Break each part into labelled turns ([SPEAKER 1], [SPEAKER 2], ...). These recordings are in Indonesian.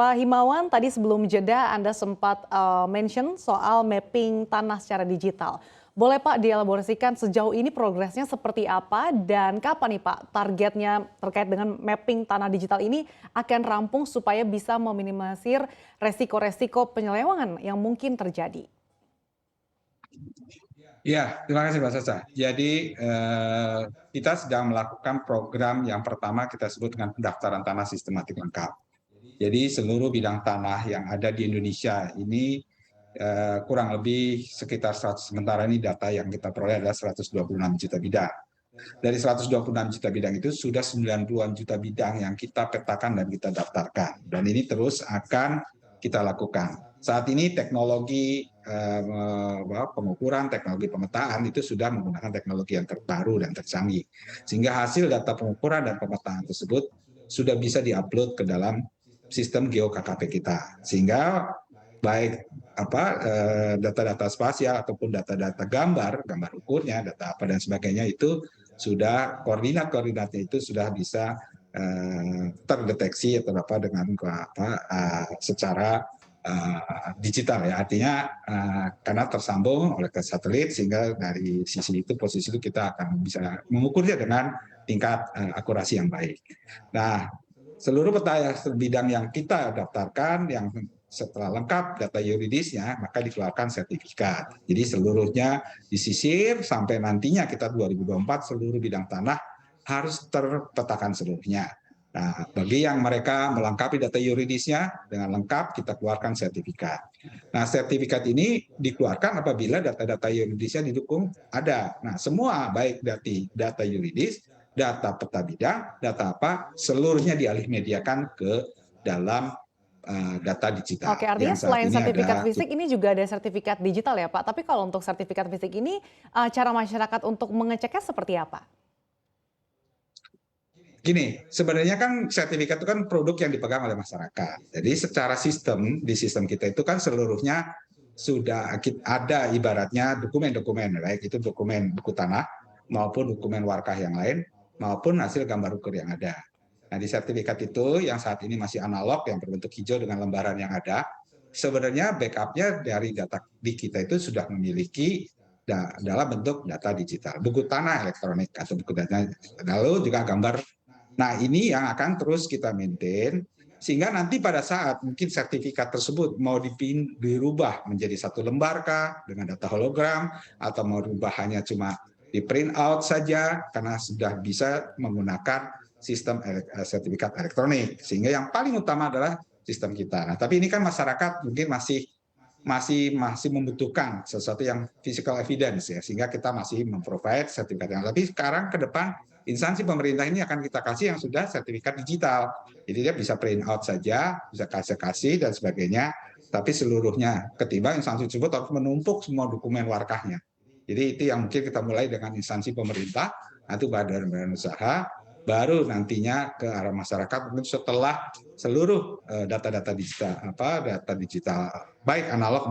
[SPEAKER 1] Pak Himawan, tadi sebelum jeda Anda sempat mention soal mapping tanah secara digital. Boleh Pak dielaborasikan sejauh ini progresnya seperti apa dan kapan nih Pak targetnya terkait dengan mapping tanah digital ini akan rampung supaya bisa meminimalisir resiko-resiko penyelewengan yang mungkin terjadi?
[SPEAKER 2] Ya, terima kasih Mbak Sasa. Jadi kita sedang melakukan program yang pertama kita sebut dengan pendaftaran tanah sistematik lengkap. Jadi seluruh bidang tanah yang ada di Indonesia ini kurang lebih sekitar 100, sementara ini data yang kita peroleh adalah 126 juta bidang. Dari 126 juta bidang itu sudah 90-an juta bidang yang kita petakan dan kita daftarkan. Dan ini terus akan kita lakukan. Saat ini teknologi pengukuran, teknologi pemetaan itu sudah menggunakan teknologi yang terbaru dan tercanggih. Sehingga hasil data pengukuran dan pemetaan tersebut sudah bisa diupload ke dalam sistem GeoKKP kita. Sehingga baik data-data spasial ataupun data-data gambar ukurnya, data apa dan sebagainya itu sudah koordinatnya itu sudah bisa terdeteksi atau dengan secara digital ya, artinya karena tersambung oleh ke satelit sehingga dari sisi itu posisi itu kita akan bisa mengukurnya dengan tingkat akurasi yang baik. Nah, seluruh peta bidang yang kita daftarkan yang setelah lengkap data yuridisnya maka dikeluarkan sertifikat. Jadi seluruhnya disisir sampai nantinya kita 2024 seluruh bidang tanah harus terpetakan seluruhnya. Nah, bagi yang mereka melengkapi data yuridisnya dengan lengkap, kita keluarkan sertifikat. Nah, sertifikat ini dikeluarkan apabila data-data yuridisnya didukung ada. Nah, semua baik data yuridis, data peta bidang, data apa, seluruhnya dialih mediakan ke dalam data digital.
[SPEAKER 1] Oke, artinya
[SPEAKER 2] Yang saat
[SPEAKER 1] selain
[SPEAKER 2] ini
[SPEAKER 1] sertifikat
[SPEAKER 2] ada.
[SPEAKER 1] fisik ini juga ada sertifikat digital ya Pak. Tapi kalau untuk sertifikat fisik ini cara masyarakat untuk mengeceknya seperti apa?
[SPEAKER 2] Gini, sebenarnya kan sertifikat itu kan produk yang dipegang oleh masyarakat. Jadi secara sistem, di sistem kita itu kan seluruhnya sudah ada ibaratnya dokumen-dokumen, baik itu dokumen buku tanah maupun dokumen warkah yang lain, maupun hasil gambar ukur yang ada. Nah, di sertifikat itu yang saat ini masih analog, yang berbentuk hijau dengan lembaran yang ada, sebenarnya backupnya dari data di kita itu sudah memiliki dalam bentuk data digital, buku tanah elektronik atau buku data, lalu juga gambar. Nah, ini yang akan terus kita maintain sehingga nanti pada saat mungkin sertifikat tersebut mau dirubah menjadi satu lembar kah dengan data hologram atau mau dirubah hanya cuma di print out saja karena sudah bisa menggunakan sistem sertifikat elektronik sehingga yang paling utama adalah sistem kita. Nah, tapi ini kan masyarakat mungkin masih membutuhkan sesuatu yang physical evidence ya sehingga kita masih memprovide sertifikat yang tapi sekarang ke depan instansi pemerintah ini akan kita kasih yang sudah sertifikat digital. Jadi dia bisa print out saja, bisa kasih dan sebagainya, tapi seluruhnya ketimbang instansi tersebut harus menumpuk semua dokumen warkahnya. Jadi itu yang mungkin kita mulai dengan instansi pemerintah, nanti badan usaha, baru nantinya ke arah masyarakat mungkin setelah seluruh data-data digital baik analog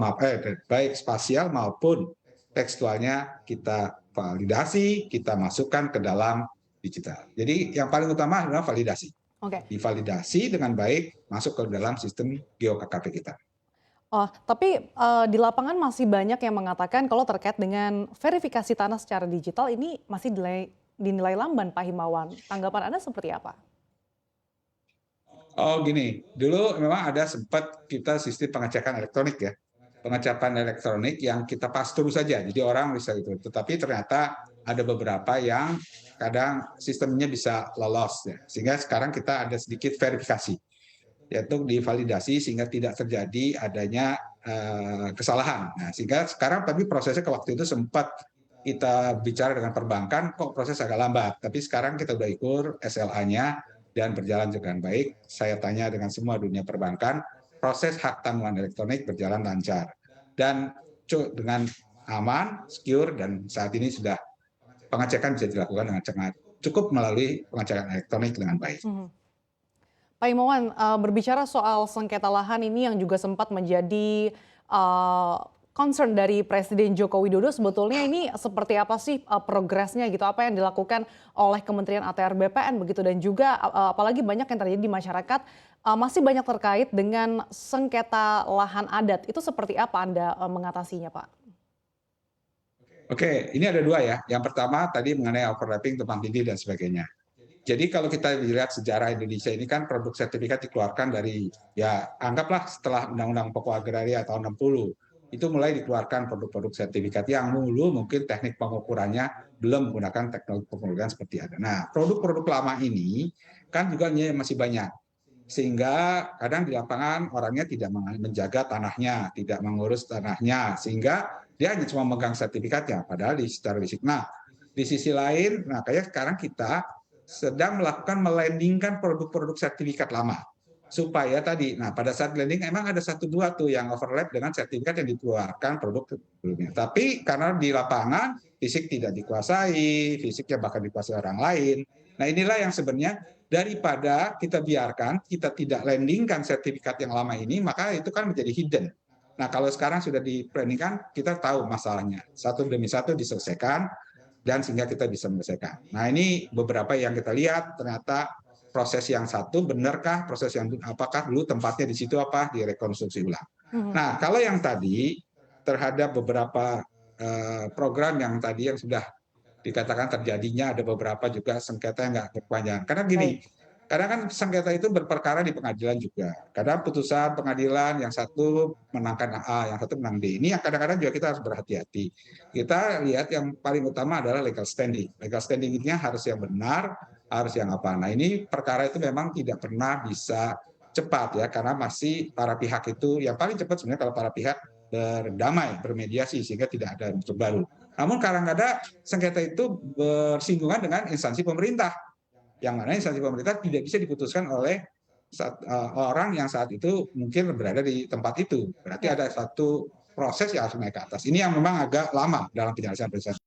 [SPEAKER 2] baik spasial maupun tekstualnya kita validasi, kita masukkan ke dalam digital. Jadi yang paling utama adalah validasi.
[SPEAKER 1] Oke.
[SPEAKER 2] Divalidasi dengan baik masuk ke dalam sistem GeoKKP kita.
[SPEAKER 1] Oh, tapi di lapangan masih banyak yang mengatakan kalau terkait dengan verifikasi tanah secara digital ini masih dinilai lamban Pak Himawan. Tanggapan Anda seperti apa?
[SPEAKER 2] Oh gini, dulu memang ada sempat kita sistem pengecekan elektronik ya. Pengecekan elektronik yang kita pass through saja, jadi orang bisa itu. Tetapi ternyata ada beberapa yang kadang sistemnya bisa lolos ya. Sehingga sekarang kita ada sedikit verifikasi, yaitu divalidasi sehingga tidak terjadi adanya kesalahan. Nah, sehingga sekarang tapi prosesnya ke waktu itu sempat kita bicara dengan perbankan, kok proses agak lambat. Tapi sekarang kita udah ukur SLA-nya dan berjalan dengan baik. Saya tanya dengan semua dunia perbankan, proses hak tanggungan elektronik berjalan lancar. Dan dengan aman, secure, dan saat ini sudah pengecekan bisa dilakukan dengan cukup melalui pengecekan elektronik dengan baik.
[SPEAKER 1] Pak Himawan, berbicara soal sengketa lahan ini yang juga sempat menjadi concern dari Presiden Joko Widodo, sebetulnya ini seperti apa sih progresnya gitu, apa yang dilakukan oleh Kementerian ATR BPN begitu dan juga apalagi banyak yang terjadi di masyarakat masih banyak terkait dengan sengketa lahan adat. Itu seperti apa Anda mengatasinya, Pak?
[SPEAKER 2] Oke, ini ada dua ya. Yang pertama tadi mengenai overlapping tumpang tindih dan sebagainya. Jadi kalau kita lihat sejarah Indonesia ini kan produk sertifikat dikeluarkan dari, ya anggaplah setelah Undang-Undang Pokok Agraria tahun 60, itu mulai dikeluarkan produk-produk sertifikat yang dulu mungkin teknik pengukurannya belum menggunakan teknologi pengukuran seperti ada. Nah, produk-produk lama ini kan juga masih banyak. Sehingga kadang di lapangan orangnya tidak menjaga tanahnya, tidak mengurus tanahnya, sehingga dia hanya cuma megang sertifikatnya, padahal secara fisik. Nah, di sisi lain, nah kayak sekarang kita sedang melakukan melandingkan produk-produk sertifikat lama supaya tadi, nah pada saat landing emang ada satu dua tuh yang overlap dengan sertifikat yang dikeluarkan produk sebelumnya. Tapi karena di lapangan fisik tidak dikuasai, fisiknya bahkan dikuasai orang lain. Nah inilah yang sebenarnya daripada kita biarkan, kita tidak landingkan sertifikat yang lama ini, maka itu kan menjadi hidden. Nah kalau sekarang sudah di-planningkan, kita tahu masalahnya. Satu demi satu diselesaikan, dan sehingga kita bisa menyelesaikan. Nah ini beberapa yang kita lihat ternyata proses yang satu benarkah, proses yang apakah dulu tempatnya di situ apa direkonstruksi ulang.
[SPEAKER 1] Mhm.
[SPEAKER 2] Nah kalau yang tadi terhadap beberapa program yang tadi yang sudah dikatakan terjadinya ada beberapa juga sengketa yang nggak berkepanjangan. Karena gini,
[SPEAKER 1] Baik.
[SPEAKER 2] kadang kan sengketa itu berperkara di pengadilan juga. Kadang putusan pengadilan yang satu menangkan A, yang satu menang D. Ini yang kadang-kadang juga kita harus berhati-hati. Kita lihat yang paling utama adalah legal standing. Legal standing ini harus yang benar, harus yang apa. Nah ini perkara itu memang tidak pernah bisa cepat ya, karena masih para pihak itu, yang paling cepat sebenarnya kalau para pihak berdamai, bermediasi, sehingga tidak ada yang baru. Namun kadang-kadang sengketa itu bersinggungan dengan instansi pemerintah, yang mana instansi pemerintah tidak bisa diputuskan oleh orang yang saat itu mungkin berada di tempat itu. Berarti
[SPEAKER 1] Ya.
[SPEAKER 2] ada satu proses yang harus naik ke atas. Ini yang memang agak lama dalam penyelesaian proses.